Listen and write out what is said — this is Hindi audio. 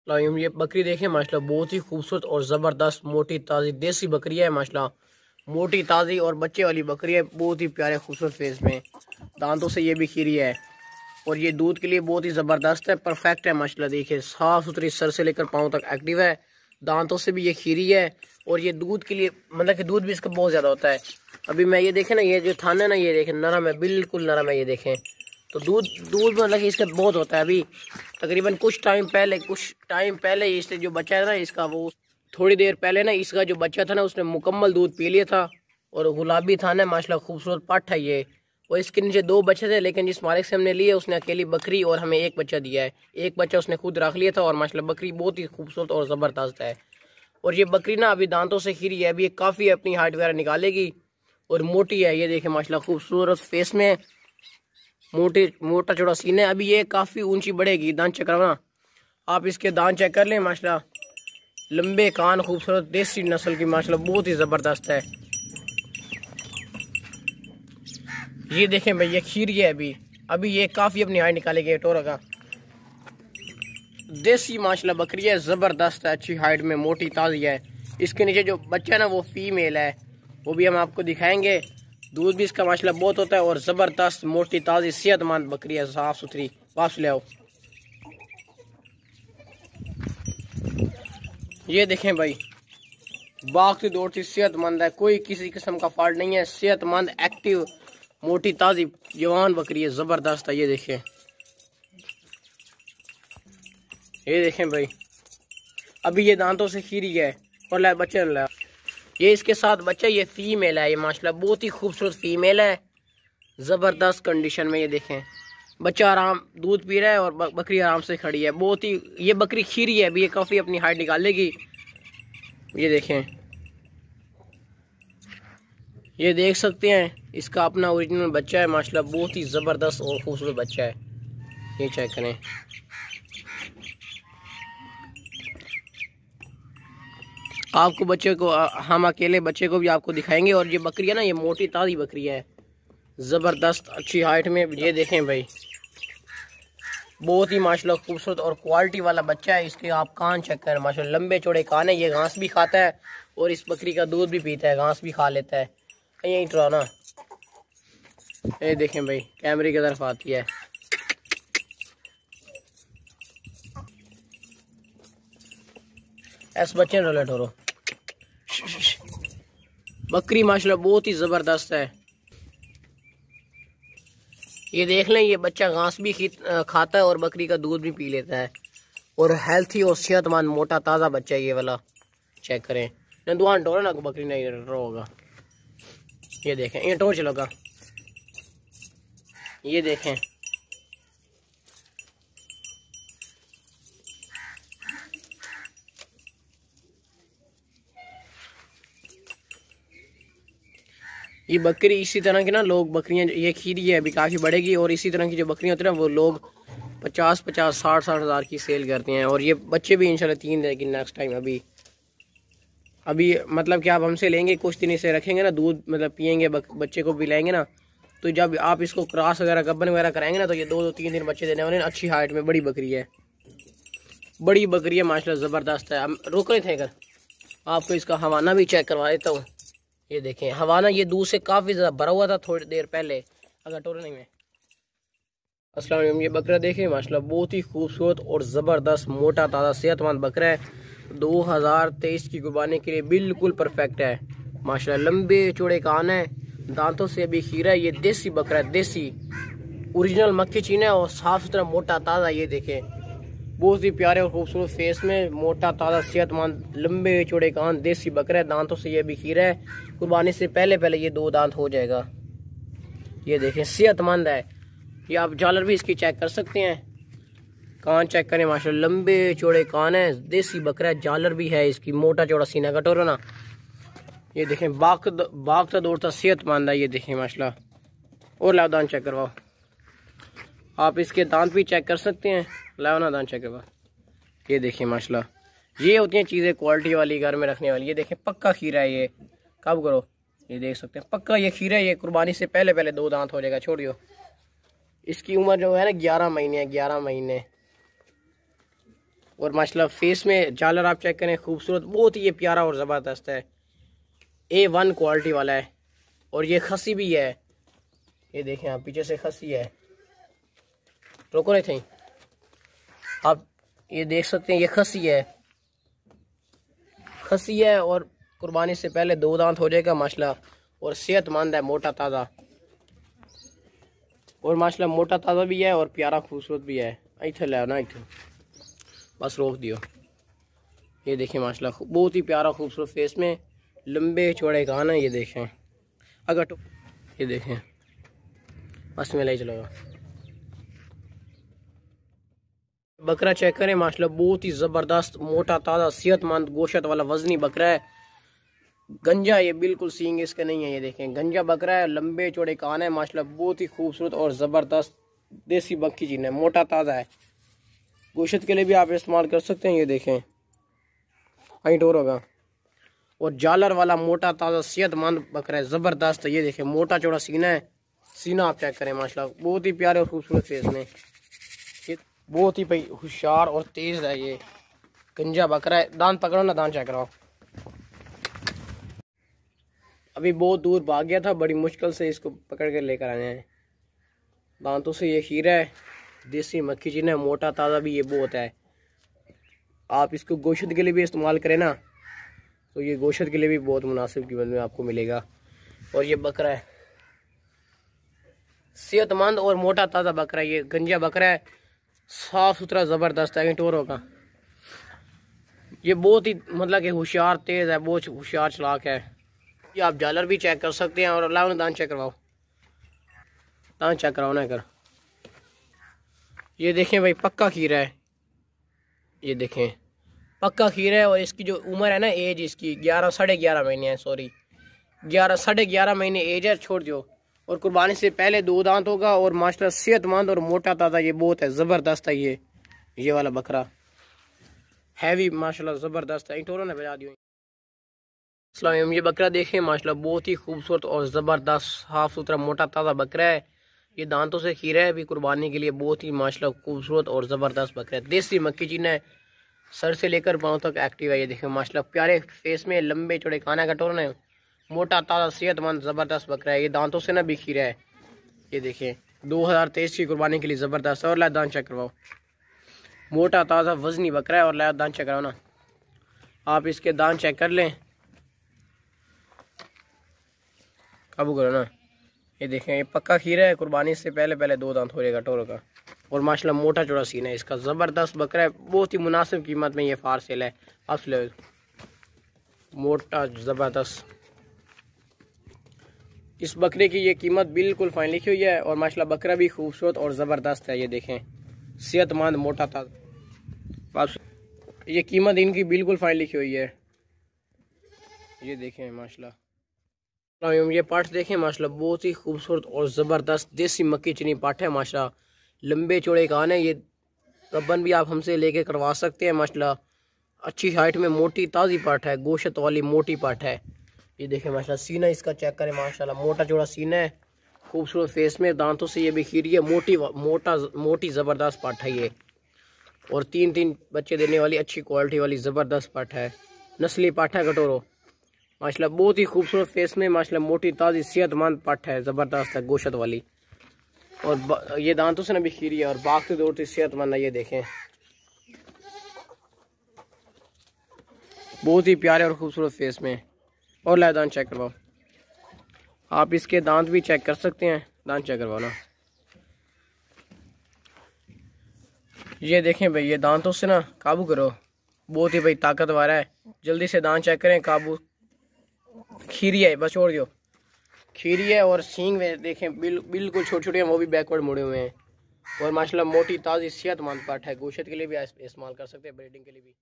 लाइम ये बकरी देखें माशाल्लाह, बहुत ही खूबसूरत और ज़बरदस्त मोटी ताज़ी देसी बकरी है माशाल्लाह। मोटी ताज़ी और बच्चे वाली बकरी है, बहुत ही प्यारे खूबसूरत फेस में, दांतों से ये भी खीरी है और ये दूध के लिए बहुत ही ज़बरदस्त है, परफेक्ट है माशाल्लाह। देखिए साफ़ सुथरी सर से लेकर पाँव तक एक्टिव है, दांतों से भी ये खीरी है और ये दूध के लिए मतलब कि दूध भी इसका बहुत ज़्यादा होता है। अभी मैं ये देखें ना, ये जो थाना है ना, ये देखें नरम है, बिल्कुल नरम है, ये देखें तो दूध दूध मतलब कि इसका बहुत होता है। अभी तकरीबन कुछ टाइम पहले इससे जो बच्चा है ना इसका, वो थोड़ी देर पहले ना इसका जो बच्चा था ना उसने मुकम्मल दूध पी लिया था और गुलाबी था ना माशाल्लाह, खूबसूरत पाठ है ये। और इसके नीचे 2 बच्चे थे, लेकिन जिस मालिक से हमने लिए उसने अकेली बकरी और हमें 1 बच्चा दिया है। 1 बच्चा उसने खुद रख लिया था और माशाल्लाह बकरी बहुत ही खूबसूरत और ज़बरदस्त है। और ये बकरी ना अभी दांतों से खीरी है, अभी ये काफ़ी अपनी हाइट वगैरह निकालेगी और मोटी है। ये देखें माशाल्लाह, खूबसूरत फेस में, मोटा चौड़ा सीना है। अभी ये काफ़ी ऊंची बढ़ेगी। दांत चेक करना, आप इसके दांत चेक कर लें माशाल्लाह, लंबे कान, खूबसूरत देसी नस्ल की माशाल्लाह, बहुत ही ज़बरदस्त है। ये देखें भाई, ये खीरी है अभी ये काफ़ी अपनी हाइट निकालेगी। टोरा का देसी माशाल्लाह बकरी है, ज़बरदस्त है, अच्छी हाइट में, मोटी ताज़ी है। इसके नीचे जो बच्चा है ना वो फीमेल है, वो भी हम आपको दिखाएंगे। दूध भी इसका माशाल्लाह बहुत होता है और ज़बरदस्त मोटी ताज़ी सेहतमंद बकरी है, साफ़ सुथरी। वापस ले आओ। ये देखें भाई, भागती दौड़ती सेहतमंद है, कोई किसी किस्म का फॉल्ट नहीं है, सेहतमंद एक्टिव मोटी ताज़ी जवान बकरी है, ज़बरदस्त है। ये देखें भाई, अभी ये दांतों से खीरी है और ला बच्चे ला। ये इसके साथ बच्चा, ये फीमेल है, ये माशाल्लाह बहुत ही खूबसूरत फीमेल है, ज़बरदस्त कंडीशन में। ये देखें बच्चा आराम दूध पी रहा है और बकरी आराम से खड़ी है, बहुत ही ये बकरी खीरी है, अभी ये काफ़ी अपनी हाइट निकालेगी। ये देखें, ये देख सकते हैं इसका अपना ओरिजिनल बच्चा है माशाल्लाह, बहुत ही ज़बरदस्त और खूबसूरत बच्चा है। ये चेक करें, आपको बच्चे को हम अकेले बच्चे को भी आपको दिखाएंगे। और ये बकरी है ना, ये मोटी ताज़ी बकरी है, ज़बरदस्त अच्छी हाइट में। ये देखें भाई, बहुत ही माशाल्लाह खूबसूरत और क्वालिटी वाला बच्चा है। इसके आप कान चेक करें माशाल्लाह, लंबे चौड़े कान है। ये घास भी खाता है और इस बकरी का दूध भी पीता है, घास भी खा लेता है। यहीं ट्राना, ये देखें भाई, कैमरे की तरफ आती है। ऐसे बच्चे रोले ठोरो। बकरी माशाल्लाह बहुत ही ज़बरदस्त है। ये देख लें, ये बच्चा घास भी खाता है और बकरी का दूध भी पी लेता है और हेल्थी और सेहतमंद मोटा ताज़ा बच्चा है ये वाला। चेक करें, दुआन टोरा ना बकरी नहीं होगा। ये देखें, ये टोर चलोगा। ये देखें, ये बकरी इसी तरह की ना लोग बकरियां, ये खीरी है, अभी काफ़ी बढ़ेगी और इसी तरह की जो बकरियां होती है ना वो लोग 50-50, 60-60 हज़ार की सेल करते हैं। और ये बच्चे भी इंशाल्लाह 3 देगी नेक्स्ट टाइम। अभी मतलब कि आप हमसे लेंगे, कुछ दिन इसे रखेंगे ना, दूध मतलब पियेंगे, बच्चे को भी लाएंगे ना, तो जब आप इसको क्रॉस वगैरह गब्बन वगैरह कराएंगे ना, तो ये 2-3 दिन बच्चे देने वाले। अच्छी हाइट में बड़ी बकरी है, माशाल्लाह ज़बरदस्त है। हम रोक रहे थे, अगर आपको इसका हवाना भी चेक करवा देता हूँ। ये देखें हवाना, ये दूध से काफ़ी ज़्यादा भरा हुआ था थोड़ी देर पहले, अगर टोरने में। अस्सलाम वालेकुम, ये बकरा देखें माशाल्लाह, बहुत ही खूबसूरत और ज़बरदस्त मोटा ताज़ा सेहतमंद बकरा है। 2023 की कुर्बानी के लिए बिल्कुल परफेक्ट है माशाल्लाह। लंबे चौड़े कान है, दांतों से भी खीरा है। ये देसी बकरा है, देसी ओरिजिनल मक्खी चीना है और साफ़ सुथरा मोटा ताज़ा। ये देखें, बहुत ही प्यारे और खूबसूरत फेस में, मोटा ताज़ा सेहतमंद लंबे चौड़े कान, देसी बकरा है, दांतों से ये भी खीरा है। कुर्बानी से पहले ये 2 दांत हो जाएगा। ये देखें, सेहतमंद है। ये आप जालर भी इसकी चेक कर सकते हैं, कान चेक करें माशाल्लाह, लंबे चौड़े कान है, देसी बकरा है, जालर भी है इसकी, मोटा चौड़ा सीना कटोरा ना। ये देखें, भागता दौड़ता सेहतमंद है। ये देखें माशाल्लाह, और लाओ दांत चेक करवाओ। आप इसके दांत भी चेक कर सकते हैं, लाओ ना दांत चेक करवाओ। ये देखें माशाल्लाह, ये होती हैं चीज़ें क्वालिटी वाली, घर में रखने वाली। ये देखें, पक्का खीरा है, ये कब करो, ये देख सकते हैं पक्का ये खीरा है। ये कुर्बानी से पहले 2 दांत हो जाएगा, छोड़ियो। इसकी उम्र जो है ना 11 महीने है, 11 महीने। और माशाल्लाह फेस में झालर आप चेक करें, खूबसूरत, बहुत ही ये प्यारा और ज़बरदस्त है। A1 क्वालिटी वाला है। और ये खसी भी है, ये देखें आप, पीछे से खसी है। रोको नहीं थे आप, ये देख सकते हैं, ये खसी है, खसी है। और कुर्बानी से पहले 2 दांत हो जाएगा माशाल्लाह। और सेहतमंद है, मोटा ताज़ा, और माशाल्लाह मोटा ताज़ा भी है और प्यारा खूबसूरत भी है। इथे ले ना, इथे बस रोक दियो। ये देखें माशाल्लाह, बहुत ही प्यारा खूबसूरत फेस में लंबे चौड़े कान है। ये देखें, अगर तो ये देखें, बस में ले चलेगा। बकरा चेक करें माशाल्लाह, बहुत ही ज़बरदस्त, मोटा ताज़ा, सेहतमंद, गोशत वाला वजनी बकरा है। गंजा, ये बिल्कुल सींग इसके नहीं है। ये देखें, गंजा बकरा है, लंबे चौड़े कान है माशाल्लाह, बहुत ही खूबसूरत और ज़बरदस्त देसी बक्की चीन है, मोटा ताज़ा है। गोशत के लिए भी आप इस्तेमाल कर सकते हैं। ये देखें, टोर होगा। और जालर वाला मोटा ताज़ा सेहतमंद बकरा है, ज़बरदस्त है। ये देखें, मोटा चौड़ा सीना है, सीना आप चेक करें माशाल्लाह, बहुत ही प्यारे और खूबसूरत फेस में। ये बहुत ही भाई होशियार और तेज़ है। ये गंजा बकरा है। दांत पकड़ो ना, दांत चेक कराओ। अभी बहुत दूर भाग गया था, बड़ी मुश्किल से इसको पकड़ के लेकर आए हैं। दांतों से ये खीरा है, देसी मक्खी चीन है, मोटा ताज़ा भी ये बहुत है। आप इसको गोश्त के लिए भी इस्तेमाल करें ना, तो ये गोश्त के लिए भी बहुत मुनासिब कीमत में आपको मिलेगा। और ये बकरा है, सेहतमंद और मोटा ताज़ा बकरा है। ये गंजा बकरा है, साफ सुथरा, ज़बरदस्त है। टोरों का ये बहुत ही मतलब कि होशियार, तेज़ है, बहुत होशियार चलाक है। ये आप जालर भी चेक कर सकते हैं। और अल्लाह, दांत चेक करवाओ, दांत चेक कराओ ना कर। ये देखें भाई, पक्का खीरा है। ये देखें, पक्का खीरा है। और इसकी जो उम्र है ना, एज इसकी 11 साढ़े 11 महीने है, सॉरी 11 साढ़े 11 महीने एज है, छोड़ दो। और कुर्बानी से पहले 2 दांत होगा। और माशाल्लाह सेहतमंद और मोटा ताज़ा ये बहुत है, ज़बरदस्त है। ये वाला बकरा हैवी माशाल्लाह ज़बरदस्त है। टोरों ने बजा दियो। अस्सलाम, ये बकरा देखें माशाल्लाह, बहुत ही खूबसूरत और ज़बरदस्त, साफ सुथरा, मोटा ताज़ा बकरा है। ये दांतों से खीरा है, भी कुर्बानी के लिए बहुत ही माशाल्लाह खूबसूरत और ज़बरदस्त बकरा है। देसी मक्की चीन है, सर से लेकर पाँव तक एक्टिव है। ये देखें माशाल्लाह, प्यारे फेस में, लंबे चौड़े खाना का टोरन है, मोटा ताज़ा, सेहतमंद, ज़बरदस्त बकरा है। ये दांतों से ना भी खीरा है। ये देखें, 2023 की कुर्बानी के लिए ज़बरदस्त है। और ला दांत चेक करवाओ, मोटा ताज़ा वजनी बकरा है। और ला दांत चेक कराओ ना, आप इसके दांत चेक कर लें, काबू करो ना। ये देखें, ये पक्का खीरा है, कुर्बानी से पहले 2 दांत हो जाएगा टोरों का। और माशाल्लाह मोटा चौड़ा सीना है इसका, ज़बरदस्त बकरा है, बहुत ही मुनासिब कीमत में ये फार सेल है। आप ले, मोटा ज़बरदस्त। इस बकरे की ये कीमत बिल्कुल फाइन लिखी हुई है। और माशाल्लाह बकरा भी खूबसूरत और ज़बरदस्त है। ये देखें, सेहतमंद, मोटा ताज़ा, ये कीमत इनकी बिल्कुल फाइन लिखी हुई है। ये देखें माशाल्लाह, ये पाठ देखें माशाल्लाह, बहुत ही खूबसूरत और ज़बरदस्त देसी मक्की चीनी पाठ है माशाल्लाह। लंबे चौड़े कान है। ये गब्बन भी आप हमसे लेके करवा सकते हैं माशाल्लाह। अच्छी हाइट में मोटी ताज़ी पाठ है, गोशत वाली मोटी पाठ है। ये देखें माशाल्लाह, सीना इसका चेक करें माशाल्लाह, मोटा चौड़ा सीना है, खूबसूरत फेस में, दांतों से ये भी खीरी है, मोटी ज़बरदस्त पाठ है ये। और 3 बच्चे देने वाली अच्छी क्वालिटी वाली ज़बरदस्त पाठ है, नस्ली पाठ है कटोरो माशाल्लाह, बहुत ही खूबसूरत फेस में माशाल्लाह, मोटी ताज़ी सेहतमंद पाठ है, ज़बरदस्त है, गोशत वाली। और ये दांतों से ना भी खीरी है और भागते दौड़ते सेहतमंद है। ये देखें, बहुत ही प्यारे और खूबसूरत फेस में। और ला दांत चेक करवाओ, आप इसके दांत भी चेक कर सकते हैं, दांत चेक करवाओ ना। ये देखें भाई, ये दांतों से ना काबू करो, बहुत ही भाई ताकतवर है। जल्दी से दांत चेक करें, काबू। खीरी है, बस छोड़ दियो, खीरी है। और सींग में देखें, बिल्कुल छोटे छोटे हैं, वो भी बैकवर्ड मुड़े हुए हैं। और माशाल्लाह मोटी ताज़ी सेहतमंद पाठ है, गोशत के लिए भी इस्तेमाल कर सकते हैं, ब्रीडिंग के लिए भी।